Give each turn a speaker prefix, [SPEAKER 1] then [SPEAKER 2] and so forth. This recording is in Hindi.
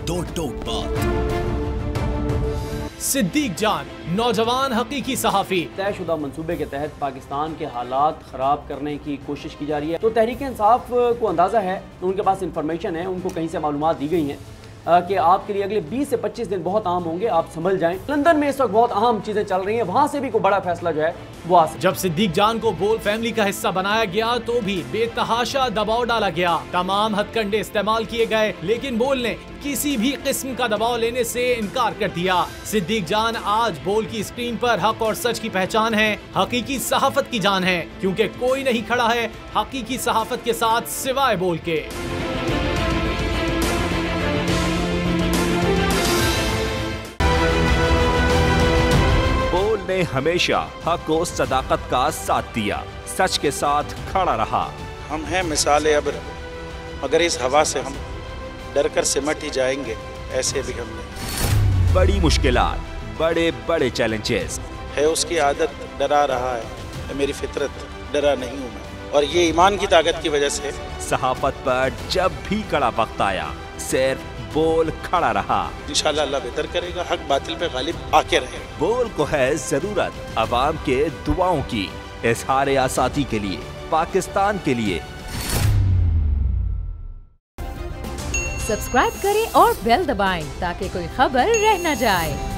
[SPEAKER 1] दो टोक बात। सिद्दीक जान नौजवान हकीकी सहाफ़ी।
[SPEAKER 2] तयशुदा मंसूबे के तहत पाकिस्तान के हालात ख़राब करने की कोशिश की जा रही है। तो तहरीक इंसाफ को अंदाज़ा है, उनके पास इंफॉर्मेशन है, उनको कहीं से मालूमात दी गई हैं कि आपके लिए अगले 20 से 25 दिन बहुत अहम होंगे, आप संभल जाएं। लंदन में इस वक्त बहुत अहम चीज़ें चल रही हैं, वहाँ से भी कोई बड़ा फैसला जो है वो आ सकता है।
[SPEAKER 1] जब सिद्दीक जान को बोल फैमिली का हिस्सा बनाया गया तो भी बेतहाशा दबाव डाला गया, तमाम हथकंडे इस्तेमाल किए गए, लेकिन बोल ने किसी भी किस्म का दबाव लेने से इनकार कर दिया। सिद्दीक जान आज बोल की स्क्रीन पर हक और सच की पहचान है, हकीकी सहाफत की जान है, क्योंकि कोई नहीं खड़ा है हकीकी सहाफत के साथ सिवाय बोल के।
[SPEAKER 3] ने हमेशा हक और सदाकत का साथ दिया, सच के साथ खड़ा रहा।
[SPEAKER 4] हम हैं मिसाल अब्र, मगर इस हवा से हम डर कर सिमट ही जाएंगे, ऐसे भी हमने।
[SPEAKER 3] बड़ी मुश्किलात, बड़े बड़े चैलेंजेस
[SPEAKER 4] है उसकी आदत, डरा रहा है मेरी फितरत, डरा नहीं हूँ मैं, और ये ईमान की ताकत की वजह से।
[SPEAKER 3] सहाफत पर जब भी कड़ा वक्त आया, सिर्फ बोल खड़ा रहा।
[SPEAKER 4] इंशाल्लाह अल्लाह बेहतर करेगा, हक बातिल पे गालिब आके रहे।
[SPEAKER 3] बोल को है जरूरत अवाम के दुआओं की, इज़हार आसाती के लिए, पाकिस्तान के लिए।
[SPEAKER 5] सब्सक्राइब करें और बेल दबाएं ताकि कोई खबर रह न जाए।